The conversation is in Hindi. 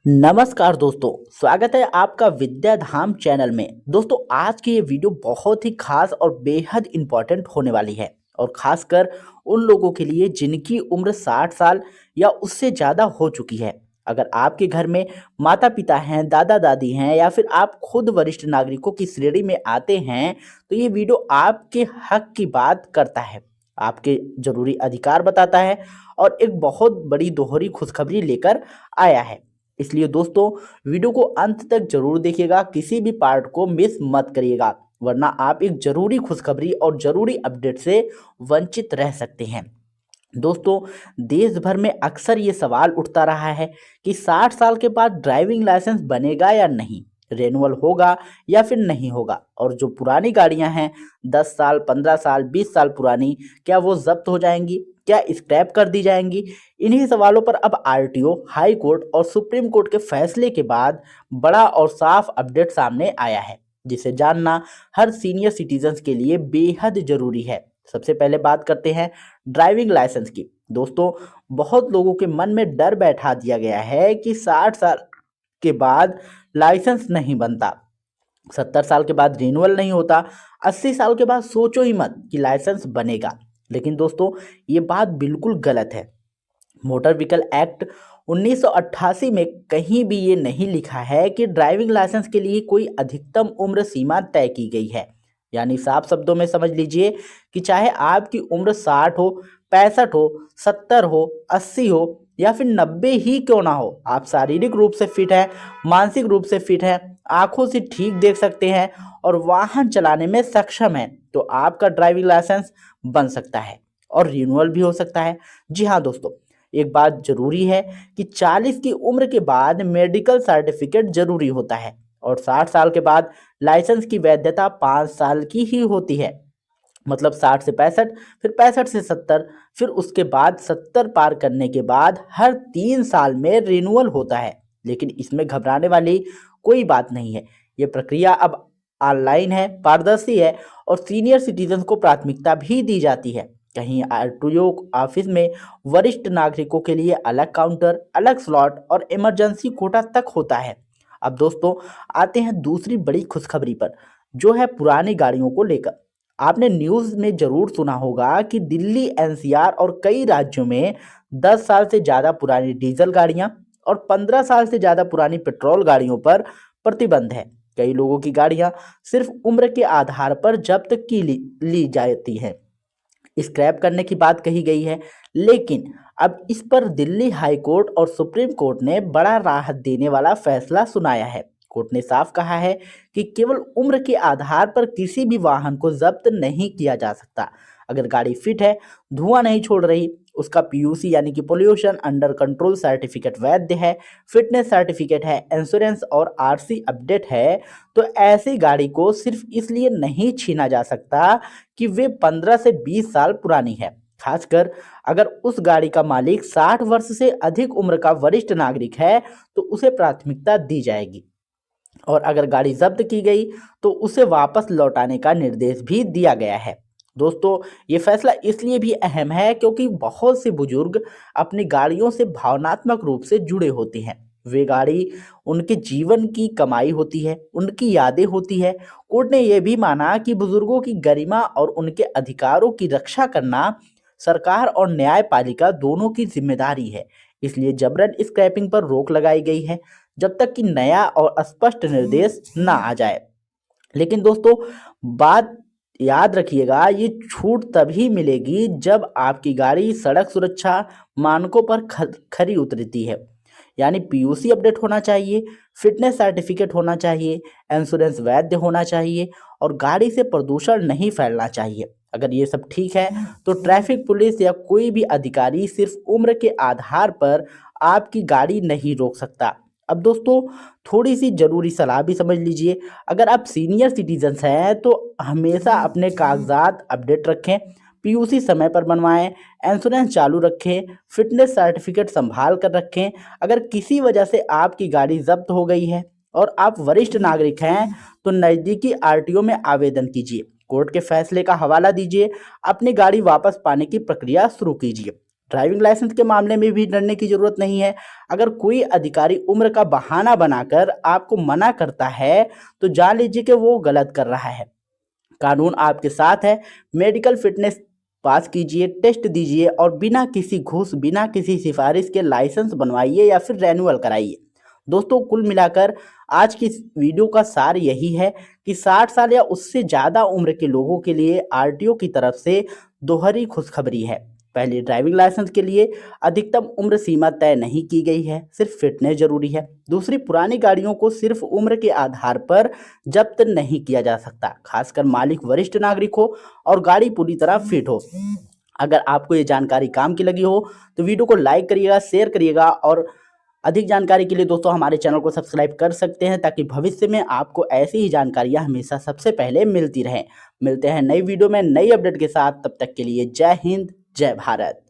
नमस्कार दोस्तों, स्वागत है आपका विद्या धाम चैनल में। दोस्तों, आज की ये वीडियो बहुत ही खास और बेहद इम्पोर्टेंट होने वाली है और खासकर उन लोगों के लिए जिनकी उम्र 60 साल या उससे ज़्यादा हो चुकी है। अगर आपके घर में माता पिता हैं, दादा दादी हैं या फिर आप खुद वरिष्ठ नागरिकों की श्रेणी में आते हैं, तो ये वीडियो आपके हक की बात करता है, आपके जरूरी अधिकार बताता है और एक बहुत बड़ी दोहरी खुशखबरी लेकर आया है। इसलिए दोस्तों, वीडियो को अंत तक जरूर देखिएगा, किसी भी पार्ट को मिस मत करिएगा, वरना आप एक जरूरी खुशखबरी और जरूरी अपडेट से वंचित रह सकते हैं। दोस्तों, देश भर में अक्सर ये सवाल उठता रहा है कि 60 साल के बाद ड्राइविंग लाइसेंस बनेगा या नहीं, रेनुअल होगा या फिर नहीं होगा, और जो पुरानी गाड़ियां हैं 10 साल, 15 साल, 20 साल पुरानी, क्या वो जब्त हो जाएंगी, क्या स्क्रैप कर दी जाएंगी। इन्हीं सवालों पर अब आरटीओ, हाई कोर्ट और सुप्रीम कोर्ट के फैसले के बाद बड़ा और साफ अपडेट सामने आया है, जिसे जानना हर सीनियर सिटीजन्स के लिए बेहद जरूरी है। सबसे पहले बात करते हैं ड्राइविंग लाइसेंस की। दोस्तों, बहुत लोगों के मन में डर बैठा दिया गया है कि 60 साल के बाद लाइसेंस नहीं बनता, 70 साल के बाद रिन्यूअल नहीं होता, 80 साल के बाद सोचो ही मत कि लाइसेंस बनेगा। लेकिन दोस्तों, ये बात बिल्कुल गलत है। मोटर व्हीकल एक्ट 1988 में कहीं भी ये नहीं लिखा है कि ड्राइविंग लाइसेंस के लिए कोई अधिकतम उम्र सीमा तय की गई है। यानी साफ शब्दों में समझ लीजिए कि चाहे आपकी उम्र 60 हो, 65 हो, 70 हो, 80 हो या फिर 90 ही क्यों ना हो, आप शारीरिक रूप से फिट हैं, मानसिक रूप से फिट हैं, आंखों से ठीक देख सकते हैं और वाहन चलाने में सक्षम हैं, तो आपका ड्राइविंग लाइसेंस बन सकता है और रिन्यूअल भी हो सकता है। जी हाँ दोस्तों, एक बात जरूरी है कि 40 की उम्र के बाद मेडिकल सर्टिफिकेट जरूरी होता है और 60 साल के बाद लाइसेंस की वैधता 5 साल की ही होती है। मतलब 60 से 65, फिर 65 से 70, फिर उसके बाद 70 पार करने के बाद हर 3 साल में रिन्यूअल होता है। लेकिन इसमें घबराने वाली कोई बात नहीं है। ये प्रक्रिया अब ऑनलाइन है, पारदर्शी है और सीनियर सिटीजन को प्राथमिकता भी दी जाती है। कहीं आरटीओ ऑफिस में वरिष्ठ नागरिकों के लिए अलग काउंटर, अलग स्लॉट और इमरजेंसी कोटा तक होता है। अब दोस्तों, आते हैं दूसरी बड़ी खुशखबरी पर, जो है पुरानी गाड़ियों को लेकर। आपने न्यूज़ में जरूर सुना होगा कि दिल्ली, एनसीआर और कई राज्यों में 10 साल से ज़्यादा पुरानी डीजल गाड़ियां और 15 साल से ज़्यादा पुरानी पेट्रोल गाड़ियों पर प्रतिबंध है। कई लोगों की गाड़ियां सिर्फ उम्र के आधार पर जब्त की ली जाती हैं, स्क्रैप करने की बात कही गई है। लेकिन अब इस पर दिल्ली हाई कोर्ट और सुप्रीम कोर्ट ने बड़ा राहत देने वाला फैसला सुनाया है। कोर्ट ने साफ कहा है कि केवल उम्र के आधार पर किसी भी वाहन को जब्त नहीं किया जा सकता। अगर गाड़ी फिट है, धुआं नहीं छोड़ रही, उसका पीयूसी यानी कि पोल्यूशन अंडर कंट्रोल सर्टिफिकेट वैध है, फिटनेस सर्टिफिकेट है, इंश्योरेंस और आरसी अपडेट है, तो ऐसी गाड़ी को सिर्फ इसलिए नहीं छीना जा सकता कि वे 15 से 20 साल पुरानी है। खासकर अगर उस गाड़ी का मालिक 60 वर्ष से अधिक उम्र का वरिष्ठ नागरिक है, तो उसे प्राथमिकता दी जाएगी और अगर गाड़ी जब्त की गई तो उसे वापस लौटाने का निर्देश भी दिया गया है। दोस्तों, ये फैसला इसलिए भी अहम है क्योंकि बहुत से बुजुर्ग अपनी गाड़ियों से भावनात्मक रूप से जुड़े होते हैं। वे गाड़ी उनके जीवन की कमाई होती है, उनकी यादें होती है। कोर्ट ने यह भी माना कि बुजुर्गों की गरिमा और उनके अधिकारों की रक्षा करना सरकार और न्यायपालिका दोनों की जिम्मेदारी है। इसलिए जबरन स्क्रैपिंग पर रोक लगाई गई है जब तक कि नया और स्पष्ट निर्देश ना आ जाए। लेकिन दोस्तों, बात याद रखिएगा, ये छूट तभी मिलेगी जब आपकी गाड़ी सड़क सुरक्षा मानकों पर खरी उतरती है। यानी पीयूसी अपडेट होना चाहिए, फिटनेस सर्टिफिकेट होना चाहिए, इंश्योरेंस वैध होना चाहिए और गाड़ी से प्रदूषण नहीं फैलना चाहिए। अगर ये सब ठीक है तो ट्रैफिक पुलिस या कोई भी अधिकारी सिर्फ उम्र के आधार पर आपकी गाड़ी नहीं रोक सकता। अब दोस्तों, थोड़ी सी जरूरी सलाह भी समझ लीजिए। अगर आप सीनियर सिटीजन्स हैं तो हमेशा अपने कागजात अपडेट रखें, पीयूसी समय पर बनवाएं, इंश्योरेंस चालू रखें, फिटनेस सर्टिफिकेट संभाल कर रखें। अगर किसी वजह से आपकी गाड़ी जब्त हो गई है और आप वरिष्ठ नागरिक हैं तो नज़दीकी आरटीओ में आवेदन कीजिए, कोर्ट के फैसले का हवाला दीजिए, अपनी गाड़ी वापस पाने की प्रक्रिया शुरू कीजिए। ड्राइविंग लाइसेंस के मामले में भी डरने की जरूरत नहीं है। अगर कोई अधिकारी उम्र का बहाना बनाकर आपको मना करता है तो जान लीजिए कि वो गलत कर रहा है। कानून आपके साथ है। मेडिकल फिटनेस पास कीजिए, टेस्ट दीजिए और बिना किसी घूस, बिना किसी सिफारिश के लाइसेंस बनवाइए या फिर रेन्युअल कराइए। दोस्तों, कुल मिलाकर आज की इस वीडियो का सार यही है कि 60 साल या उससे ज़्यादा उम्र के लोगों के लिए आरटीओ की तरफ से दोहरी खुशखबरी है। पहले, ड्राइविंग लाइसेंस के लिए अधिकतम उम्र सीमा तय नहीं की गई है, सिर्फ फिटनेस जरूरी है। दूसरी, पुरानी गाड़ियों को सिर्फ उम्र के आधार पर जब्त नहीं किया जा सकता, खासकर मालिक वरिष्ठ नागरिक हो और गाड़ी पूरी तरह फिट हो। अगर आपको ये जानकारी काम की लगी हो तो वीडियो को लाइक करिएगा, शेयर करिएगा और अधिक जानकारी के लिए दोस्तों हमारे चैनल को सब्सक्राइब कर सकते हैं, ताकि भविष्य में आपको ऐसी ही जानकारियां हमेशा सबसे पहले मिलती रहें। मिलते हैं नई वीडियो में नई अपडेट के साथ, तब तक के लिए जय हिंद, जय भारत।